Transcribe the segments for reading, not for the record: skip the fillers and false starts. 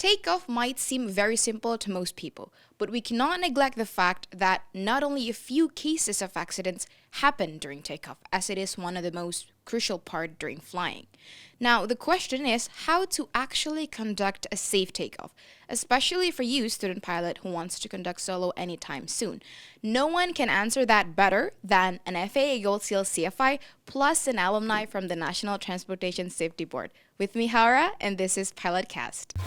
Takeoff might seem very simple to most people, but we cannot neglect the fact that not only a few cases of accidents happen during takeoff, as it is one of the most crucial part during flying. Now, the question is how to actually conduct a safe takeoff, especially for you, student pilot who wants to conduct solo anytime soon. No one can answer that better than an FAA Gold Seal CFI plus an alumni from the National Transportation Safety Board. With me, Hara, and this is Pilotcast.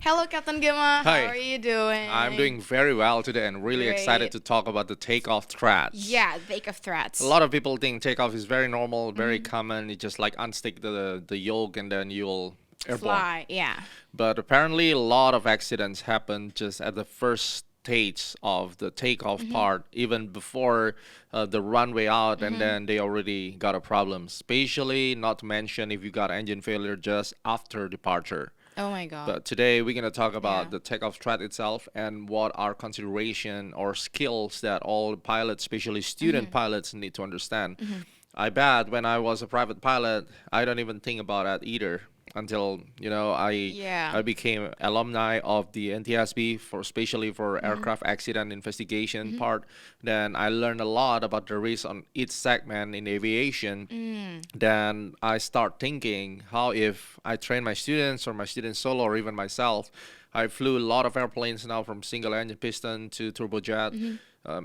Hello, Captain Gima. Hi. How are you doing? I'm doing very well today and really excited Great. to talk about the takeoff threats. Yeah, takeoff threats. A lot of people think takeoff is very normal, very common. You just like unstick the yoke and then you'll airborne. Fly, yeah. But apparently a lot of accidents happen just at the first stage of the takeoff part, even before the runway out, and then they already got a problem. Especially, not to mention if you got engine failure just after departure. Oh my God. But today we're going to talk about Yeah. the takeoff threat itself and what are consideration or skills that all pilots, especially student pilots, need to understand. I bet when I was a private pilot, I don't even think about that either until Yeah. I became alumni of the NTSB for especially for aircraft accident investigation part. Then I learned a lot about the risk on each segment in aviation. Then I start thinking how if I train my students or my students solo or even myself. I flew a lot of airplanes now from single engine piston to turbojet,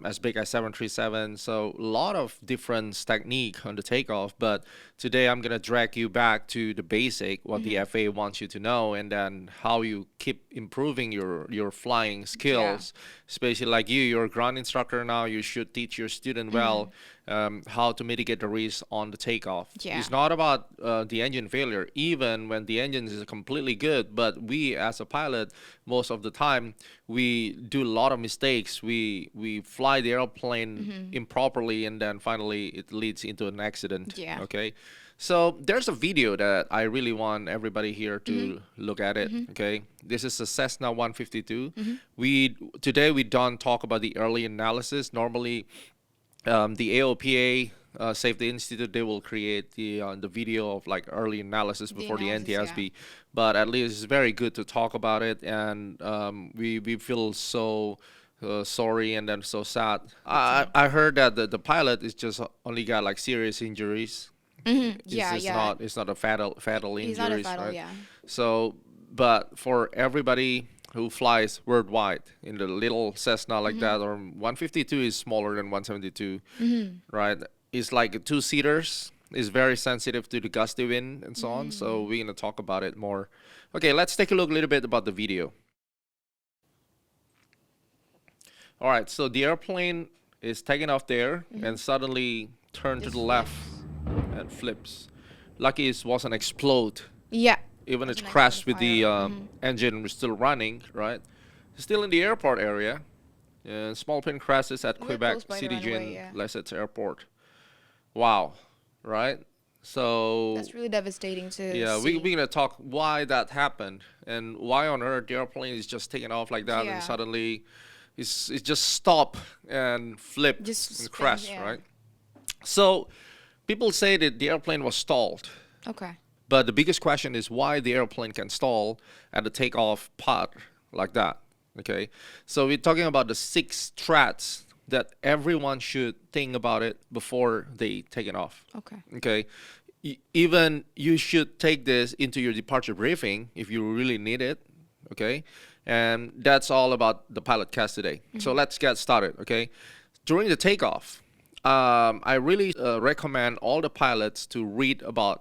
as big as 737. So a lot of different technique on the takeoff. But today I'm gonna drag you back to the basic, what the FAA wants you to know, and then how you keep improving your flying skills. Especially like you're a ground instructor now. You should teach your student well how to mitigate the risk on the takeoff. Yeah. It's not about the engine failure, even when the engine is completely good. But we, as a pilot, most of the time, we do a lot of mistakes. We fly the airplane improperly, and then finally it leads into an accident. Yeah. Okay. So there's a video that I really want everybody here to look at it. Okay. This is a Cessna 152. Today we don't talk about the early analysis. Normally, the AOPA Safety Institute, they will create the video of like early analysis before the analysis, NTSB. But at least it's very good to talk about it, and we feel so sorry and then so sad. I heard that the pilot is just only got like serious injuries. It's not a fatal He's injuries, not a fatal, right? yeah. So, but for everybody who flies worldwide in the little Cessna like that, or 152 is smaller than 172, right? It's like two-seaters. It's very sensitive to the gusty wind and so on. So we're gonna talk about it more. Okay, let's take a look a little bit about the video. All right, so the airplane is taking off there and suddenly turned to the left and flips. Lucky it wasn't explode. Yeah. Even it's Wasn't crashed with actually the fire. engine still running, right? Still in the airport area. Small plane crashes at We're Quebec close by the City runway, Jean yeah. Lesseps Airport. Wow, right? So That's really devastating to yeah, see. we're gonna talk why that happened and why on earth the airplane is just taking off like that Yeah. and suddenly it just stopped and flipped Just and spins, crashed, yeah. right? So people say that the airplane was stalled. Okay. But the biggest question is why the airplane can stall at the takeoff part like that. Okay, so we're talking about the 6 threats that everyone should think about it before they take it off. Okay. Okay, even you should take this into your departure briefing if you really need it. Okay, and that's all about the pilot cast today. So let's get started. Okay, during the takeoff, I really recommend all the pilots to read about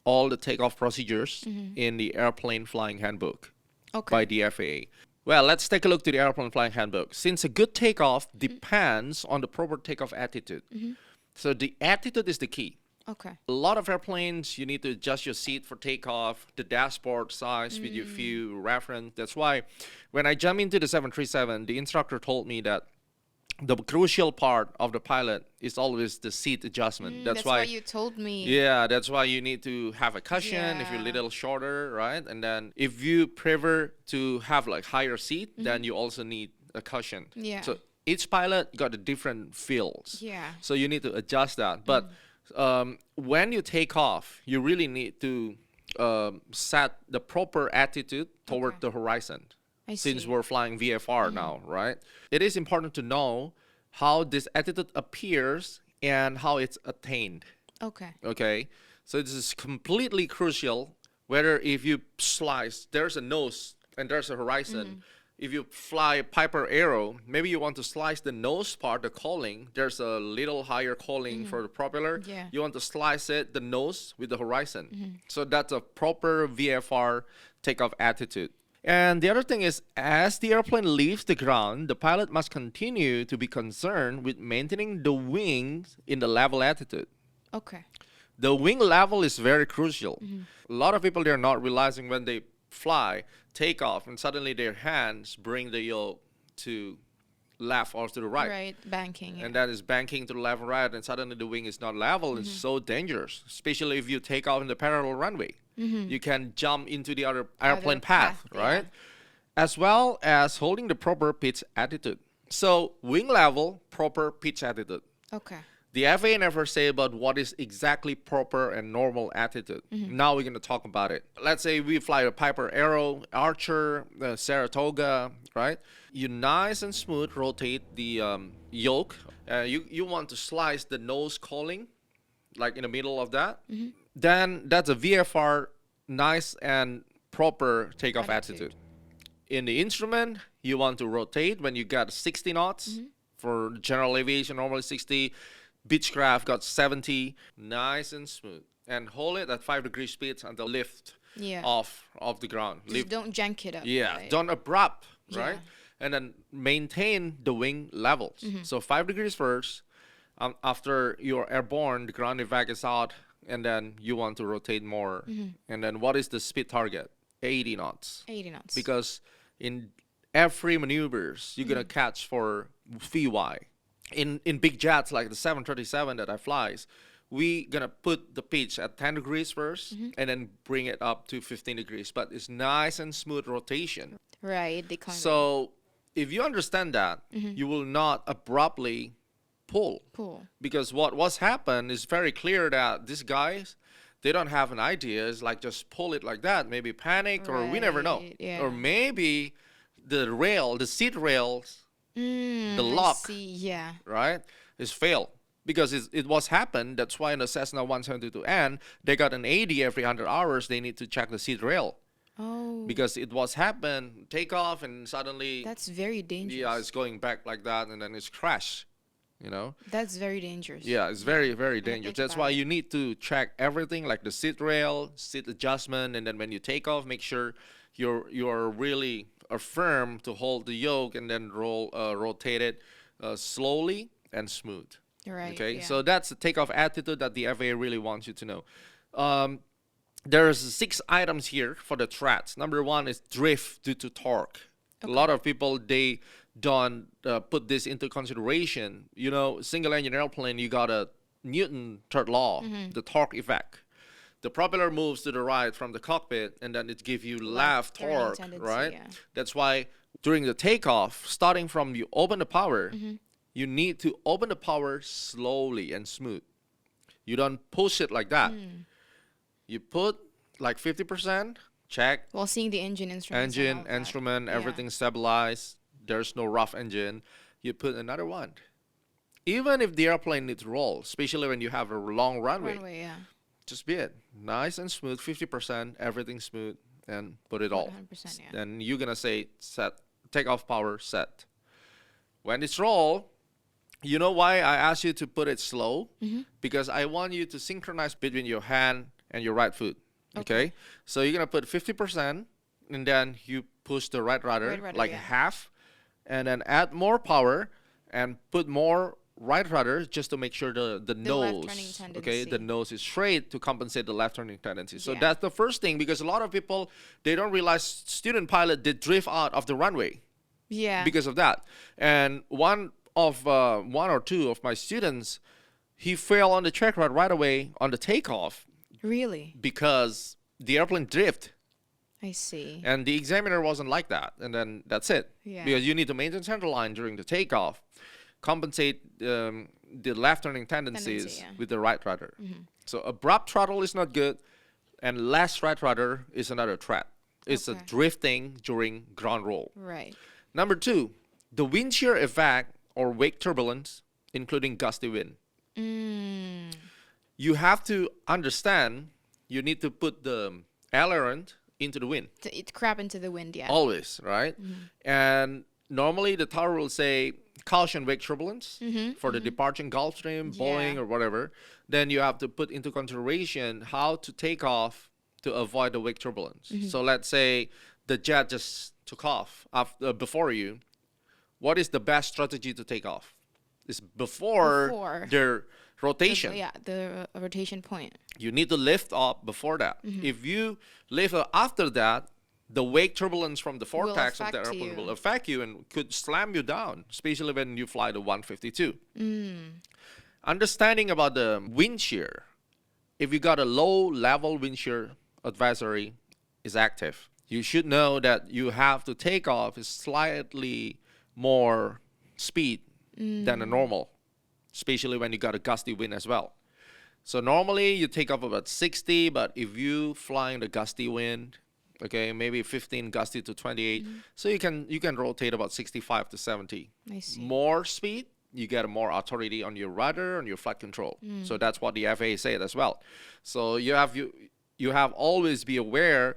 all the takeoff procedures in the airplane flying handbook Okay. by the FAA. Well, let's take a look to the airplane flying handbook. Since a good takeoff depends on the proper takeoff attitude. So the attitude is the key. Okay. A lot of airplanes, you need to adjust your seat for takeoff, the dashboard size with your view reference. That's why when I jump into the 737, the instructor told me that the crucial part of the pilot is always the seat adjustment. That's why you told me. Yeah, that's why you need to have a cushion if you're a Yeah. little shorter, right? And then if you prefer to have like higher seat, then you also need a cushion. Yeah. So each pilot got a different feels. Yeah. So you need to adjust that. But when you take off, you really need to set the proper attitude toward Okay. the horizon. I Since see. we're flying VFR now, right? It is important to know how this attitude appears and how it's attained. Okay. Okay, so this is completely crucial. Whether if you slice, there's a nose and there's a horizon. If you fly Piper Arrow, maybe you want to slice the nose part, the cowling. There's a little higher cowling for the propeller. Yeah. You want to slice it, the nose with the horizon. So that's a proper VFR takeoff attitude. And the other thing is, as the airplane leaves the ground, the pilot must continue to be concerned with maintaining the wings in the level attitude. Okay. The wing level is very crucial. A lot of people, they're not realizing when they fly, take off, and suddenly their hands bring the yoke to left or to the right. Right. Banking. And that is banking to the left and right, and suddenly the wing is not level. It's so dangerous, especially if you take off in the parallel runway. You can jump into the other airplane path, path, right? yeah. As well as holding the proper pitch attitude. So wing level, proper pitch attitude. Okay. The FAA never say about what is exactly proper and normal attitude. Now we're going to talk about it. Let's say we fly a Piper Arrow, Archer, Saratoga, right? You nice and smooth rotate the yoke. You want to slice the nose cowling, like in the middle of that. Then that's a VFR nice and proper takeoff attitude. In the instrument, you want to rotate when you got 60 knots. For general aviation, normally 60. Beechcraft got 70. Nice and smooth. And hold it at 5-degree speeds until lift Yeah. off the ground. Just Lift. don't jank it up. Yeah, right? don't abrupt, right? Yeah. And then maintain the wing levels. So 5 degrees first. After you're airborne, the ground evac is out, and then you want to rotate more. And then what is the speed target? 80 knots. 80 knots. Because in every maneuvers, you're gonna catch for VY. In big jets like the 737 that I flies, we gonna put the pitch at 10 degrees 1st and then bring it up to 15 degrees. But it's nice and smooth rotation. Right. They kind So if you understand that, you will not abruptly pull. pull. Because what's happened is very clear that these guys, they don't have an idea. It's like just pull it like that. Maybe panic, or we never know. Right, yeah. Or maybe the seat rails, the I lock, see. Yeah. right, is failed. Because it was happened. That's why in the Cessna 172N, they got an 80 every 100 hours. They need to check the seat rail. Oh. Because it was happened, take off, and suddenly, That's very dangerous. yeah, it's going back like that, and then it's crash. You know? That's very dangerous. Yeah, it's very, very dangerous. think That's about why it. you need to check everything, like the seat rail, seat adjustment, and then when you take off, make sure you're really firm to hold the yoke, and then rotate it slowly and smooth. Right. Okay, yeah. so that's the takeoff attitude that the FAA really wants you to know. There's 6 items here for the threats. Number 1 is drift due to torque. A lot of people, they don't put this into consideration. You know, single engine airplane, you got a Newton third law, the torque effect. The propeller moves to the right from the cockpit, and then it gives you left turning torque, tendency, right? yeah. That's why during the takeoff, starting from you open the power, you need to open the power slowly and smooth. You don't push it like that. You put like 50%, check, While seeing the engine instruments. and all that. instrument, Yeah. everything stabilized. There's no rough engine. You put another one. Even if the airplane needs to roll, especially when you have a long runway, Yeah. just be it. Nice and smooth, 50%, everything smooth, and put it all. 100%. Yeah. Then you're gonna say set, takeoff power set. When it's roll, you know why I asked you to put it slow? Because I want you to synchronize between your hand and your right foot. Okay? So you're gonna put 50%, and then you push the right rudder, Right rudder, like yeah. half, and then add more power and put more right rudder just to make sure the nose, left-turning okay, the tendency. nose is straight to compensate the left turning tendency. So Yeah. that's the first thing, because a lot of people, they don't realize student pilot did drift out of the runway Yeah. because of that. And one of one or two of my students, he fell on the track right away on the takeoff Really? because the airplane drift. I see. And the examiner wasn't like that. And then that's it. Yeah. Because you need to maintain center line during the takeoff, compensate the left turning tendencies yeah. with the right rudder. So abrupt throttle is not good, and less right rudder is another threat. It's a Okay. drifting during ground roll. Right. Number two, the wind shear effect or wake turbulence, including gusty wind. You have to understand, you need to put the aileron into the wind. It crap into the wind, yeah. Always, right? And normally the tower will say caution wake turbulence for the departing Gulfstream, Boeing, Yeah. or whatever. Then you have to put into consideration how to take off to avoid the wake turbulence. So let's say the jet just took off before you. What is the best strategy to take off? It's before their rotation. Yeah, the rotation point. You need to lift up before that. If you lift up after that, the wake turbulence from the vortex of the affect airplane you. will affect you and could slam you down, especially when you fly the 152. Understanding about the wind shear, if you got a low level wind shear advisory is active, you should know that you have to take off is slightly more speed than a normal, especially when you got a gusty wind as well. So normally you take off about 60, but if you flying the gusty wind, okay, maybe 15 gusty to 28, so you can rotate about 65 to 70. I see. More speed, you get more authority on your rudder, on your flight control. So that's what the FAA said as well. So you have always be aware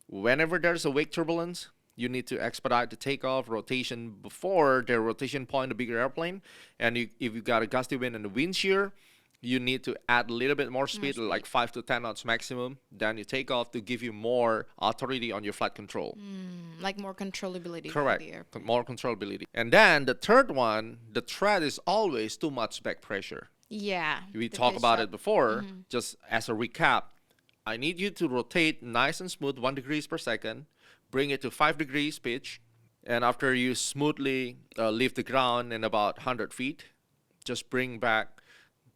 whenever there's a wake turbulence, you need to expedite the takeoff rotation before the rotation point, the bigger airplane. And if you got a gusty wind and the wind shear, you need to add a little bit more speed, like 5 to 10 knots maximum. Then you take off to give you more authority on your flight control. Like more controllability Correct. for the airplane. More controllability. And then the third one, the threat is always too much back pressure. Yeah. We the talked pitch about drop. it before. Just as a recap, I need you to rotate nice and smooth 1 degrees per second, bring it to 5 degrees pitch, and after you smoothly leave the ground in about 100 feet, just bring back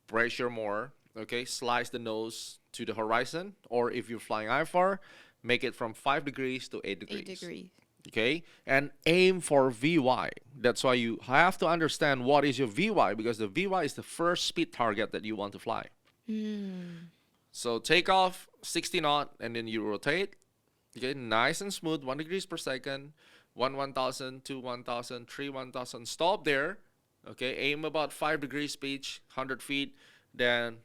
pressure more, okay? Slice the nose to the horizon, or if you're flying IFR, make it from 5 degrees to 8 degrees. 8 degrees. Okay, and aim for VY. That's why you have to understand what is your VY, because the VY is the first speed target that you want to fly. So take off 60 knot and then you rotate. Okay, nice and smooth, 1 degrees per second, 1,000, 2, 1,000, 3, 1,000. Stop there. Okay, aim about 5 degrees pitch, 100 feet. Then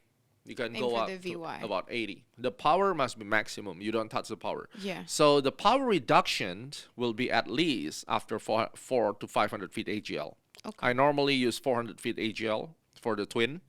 you can Aim go for up the to VY. about 80. The power must be maximum. You don't touch the power. Yeah. So the power reduction will be at least after 4 to 500 feet AGL. Okay. I normally use 400 feet AGL for the twin.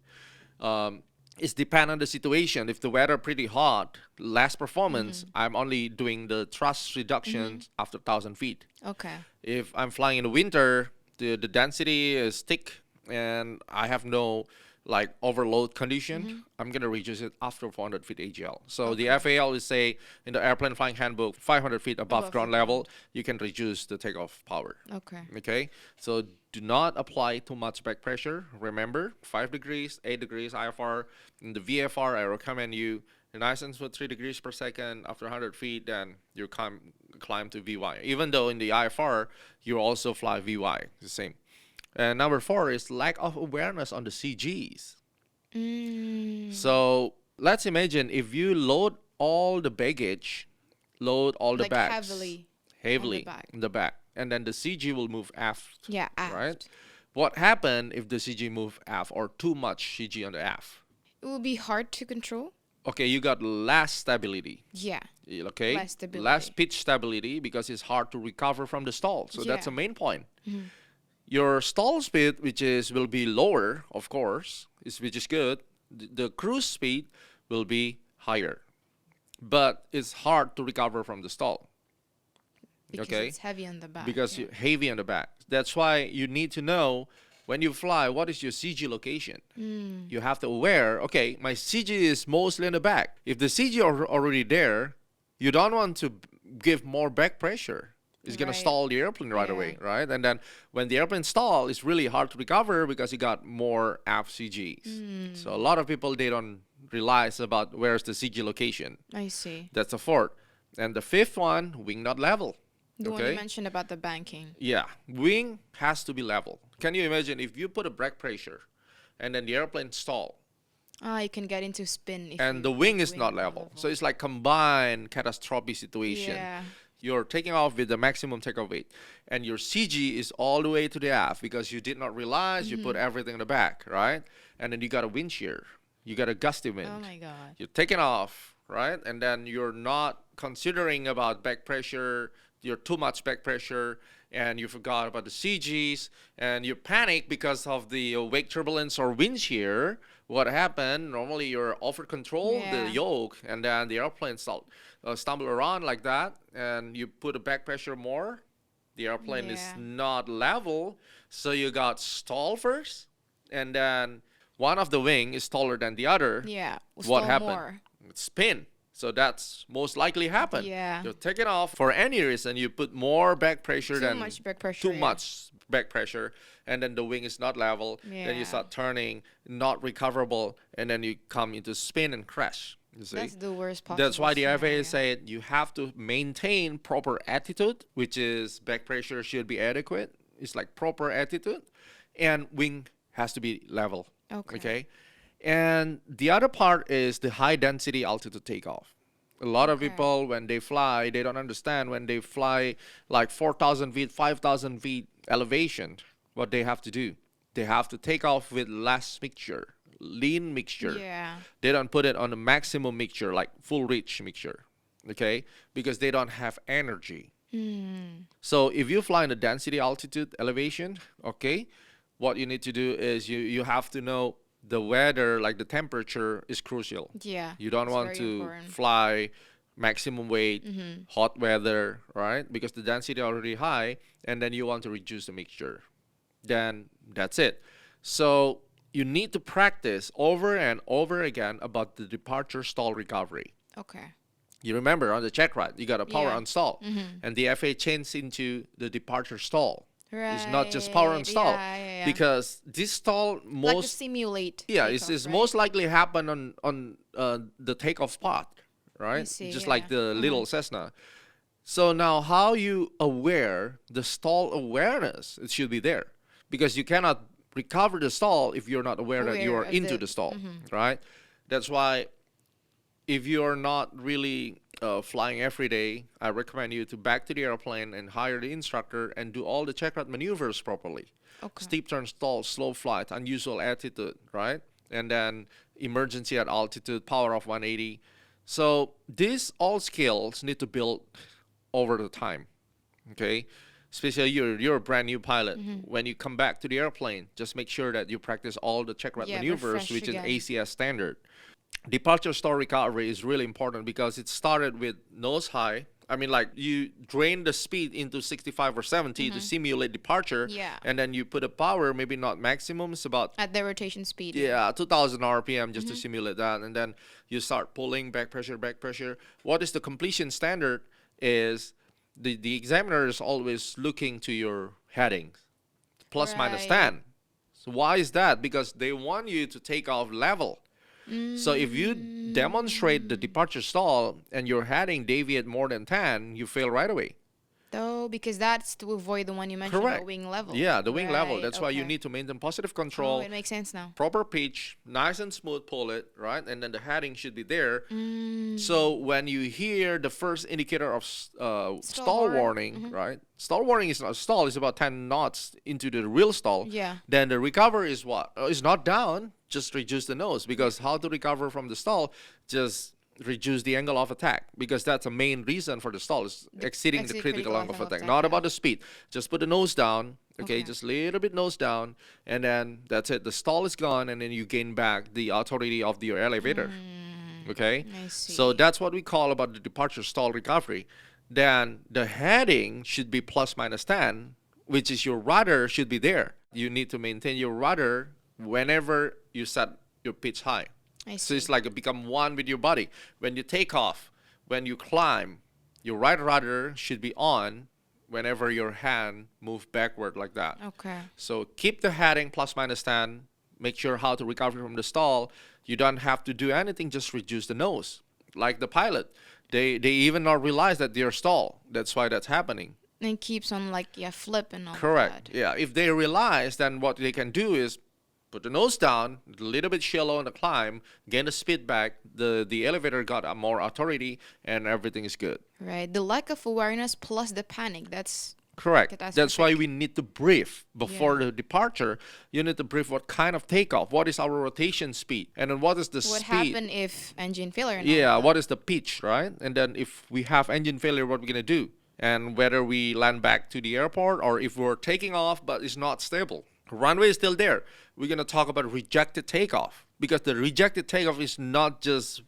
It's depend on the situation. If the weather pretty hot, less performance, I'm only doing the thrust reduction after 1,000 feet. Okay. If I'm flying in the winter, the density is thick and I have no like overload condition, I'm gonna reduce it after 400 feet AGL. So the FAA always say in the airplane flying handbook, 500 feet above ground level, you can reduce the takeoff power. Okay. Okay, so do not apply too much back pressure. Remember, 5 degrees, 8 degrees IFR. In the VFR, I recommend you nice and smooth 3 degrees per second. After 100 feet, then you climb to VY. Even though in the IFR, you also fly VY, the same. And number 4 is lack of awareness on the CGs. So let's imagine if you load all the baggage, load all the Like bags heavily in on the back, and then the CG will move aft. Yeah, aft. Right? What happened if the CG move aft or too much CG on the aft? It will be hard to control. Okay, you got less stability. Yeah. Okay, Less stability. less pitch stability because it's hard to recover from the stall. So that's Yeah. the main point. Your stall speed, will be lower, of course, which is good. The cruise speed will be higher, but it's hard to recover from the stall. Because Okay. it's heavy on the back. Because yeah. you're heavy on the back. That's why you need to know when you fly what is your CG location. You have to aware, okay, my CG is mostly in the back. If the CG are already there, you don't want to give more back pressure. It's gonna Right. stall the airplane right Yeah. away, right? And then when the airplane stall, it's really hard to recover because you got more FCGs. So a lot of people they don't realize about where's the CG location. I see. That's the fourth. And the fifth one, wing not level. The one you Okay. mentioned about the banking. Yeah, wing has to be level. Can you imagine if you put a brake pressure and then the airplane stall You can get into spin if and you the have wing the is wing not not level. So it's like combined catastrophic situation. Yeah. You're taking off with the maximum takeoff weight and your CG is all the way to the aft because you did not realize you put everything in the back, right? And then you got a wind shear. You got a gusty wind. Oh my god. You're taking off, right? And then you're not considering about back pressure. You're too much back pressure, and you forgot about the CGs, and you panic because of the wake turbulence or wind shear. What happened? Normally, you're over control Yeah. the yoke, and then the airplane stumble around like that, and you put a back pressure more. The airplane is Yeah. not level, so you got stall first, and then one of the wing is taller than the other. Yeah. What Stall happened? more. Spin. So that's most likely happen. Yeah. You take it off for any reason. You put more back pressure Too than much back pressure. too yeah. much back pressure, and then the wing is not level. Then Yeah. you start turning, not recoverable, and then you come into spin and crash. You see. That's the worst possible. That's why the FAA scenario. said you have to maintain proper attitude, which is back pressure should be adequate. It's like proper attitude, and wing has to be level. Okay. And the other part is the high density altitude takeoff. A lot of Okay. people, when they fly, they don't understand when they fly like 4,000 feet, 5,000 feet elevation, what they have to do. They have to take off with less mixture, lean mixture. Yeah. They don't put it on the maximum mixture, like full reach mixture, okay? Because they don't have energy. So if you fly in the density altitude elevation, okay, what you need to do is you have to know the weather, like the temperature is crucial. Yeah. You don't it's want very to important. fly maximum weight, hot weather, right? Because the density already high, and then you want to reduce the mixture. Then that's it. So you need to practice over and over again about the departure stall recovery. Okay. You remember on the check ride, you got a power Yeah. on stall, and the FA changed into the departure stall. It's not just power on Right. stall Yeah. because this stall Like to most simulate. yeah takeoff, it's right? most likely happen on the takeoff spot, right? see, Just yeah. like the little Cessna. So now how you aware the stall awareness? It should be there because you cannot recover the stall if you're not aware that you Aware are of into the- the stall, right? That's why if you're not really flying every day, I recommend you to back to the airplane and hire the instructor and do all the check route maneuvers properly. Okay. Steep turn, stall, slow flight, unusual attitude, right? And then emergency at altitude, power of 180. So these all skills need to build over the time, okay? Especially you're a brand new pilot. When you come back to the airplane, just make sure that you practice all the check route Yeah, maneuvers, refresh which again. is ACS standard. Departure stall recovery is really important because it started with nose high. I mean, like you drain the speed into 65 or 70 to simulate departure. Yeah. And then you put a power, maybe not maximum, it's about At the rotation speed. 2,000 RPM just to simulate that. And then you start pulling back pressure, back pressure. What is the completion standard is the examiner is always looking to your headings, plus minus Right. 10. So why is that? Because they want you to take off level. So if you demonstrate the departure stall and your heading deviate more than 10, you fail right away. Though, because that's to avoid the one you mentioned, Correct. about wing level. Yeah, the wing level. Right, That's why you okay. need to maintain positive Oh, control, it makes sense now. proper pitch, nice and smooth, pull it, right? And then the heading should be there. Mm. So when you hear the first indicator of stall warning. warning, right? Stall warning is not stall, it's about 10 knots into the real stall. Yeah. Then the recover is what? It's not down, just reduce the nose. Because how to recover from the stall? Just reduce the angle of attack, because that's the main reason for the stall is exceeding the critical angle of attack, not yeah. about the speed. Just put the nose down, okay? Okay. Just a little bit nose down, and then that's it. The stall is gone, and then you gain back the authority of your elevator, okay? I see. So that's what we call about the departure stall recovery. Then the heading should be plus minus 10, which is your rudder should be there. You need to maintain your rudder whenever you set your pitch high. I So see. it's like become one with your body. When you take off, when you climb, your right rudder should be on, whenever your hand move backward like that. Okay. So keep the heading plus minus 10. Make sure how to recover from the stall. You don't have to do anything, just reduce the nose. Like the pilot, they even not realize that they're stalled. That's why that's happening. And it keeps on like flipping all Correct. that. Yeah. If they realize, then what they can do is put the nose down, a little bit shallow on the climb, gain the speed back. The elevator got a more authority, and everything is good. Right. The lack of awareness plus the panic. That's Correct. catastrophic. That's why we need to brief before the departure. You need to brief what kind of takeoff, what is our rotation speed, and then what is the What speed. happened if engine failure? And all Yeah, of that? what is the pitch, right? And then if we have engine failure, what we're gonna do? And whether we land back to the airport or if we're taking off but it's not stable. Runway is still there. We're gonna talk about rejected takeoff because the rejected takeoff is not just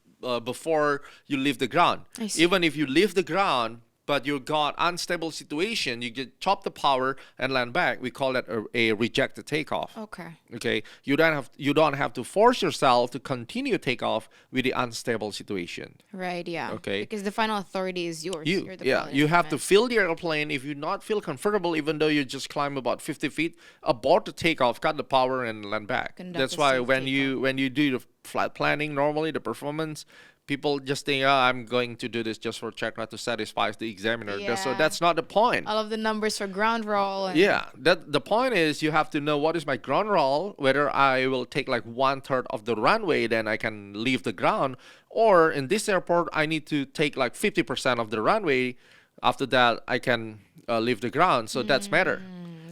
before you leave the ground. I see. Even if you leave the ground but you got unstable situation, you get chop the power and land back. We call that a rejected takeoff. Okay. Okay, you don't have to force yourself to continue takeoff with the unstable situation. Right. Yeah. Okay. Because the final authority is yours. You're the pilot You in have to command. fill the airplane. If you not feel comfortable, even though you just climb about 50 feet, abort the takeoff, cut the power, and land back. Conduct That's a why safe when you do the flight planning, normally the performance, people just think, oh, I'm going to do this just for check, not to satisfy the examiner. So Yeah. that's not the point. All of the numbers for ground roll. And Yeah, that the point is you have to know what is my ground roll, whether I will take like 1/3 of the runway, then I can leave the ground, or in this airport I need to take like 50% of the runway. After that, I can leave the ground. So that's matter.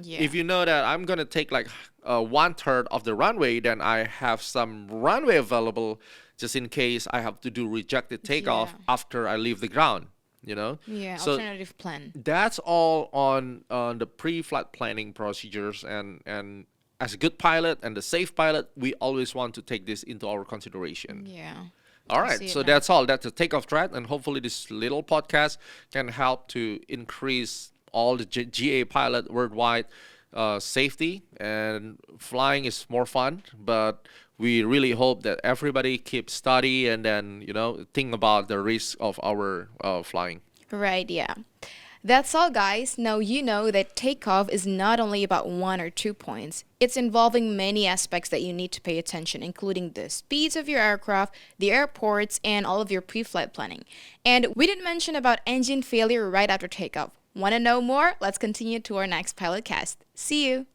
Yeah. If you know that I'm gonna take like 1/3 of the runway, then I have some runway available just in case I have to do rejected takeoff Yeah. after I leave the ground. You know. Yeah. So Alternative plan. that's all on the pre-flight planning procedures, and as a good pilot and a safe pilot, we always want to take this into our consideration. Yeah. All I right, see it so now. that's all. That's a takeoff threat, and hopefully this little podcast can help to increase all the GA pilot worldwide safety, and flying is more fun, but we really hope that everybody keeps study and then think about the risk of our flying. Right, yeah. That's all, guys. Now you know that takeoff is not only about 1 or 2 points. It's involving many aspects that you need to pay attention, including the speeds of your aircraft, the airports, and all of your pre-flight planning. And we didn't mention about engine failure right after takeoff. Want to know more? Let's continue to our next pilot cast. See you.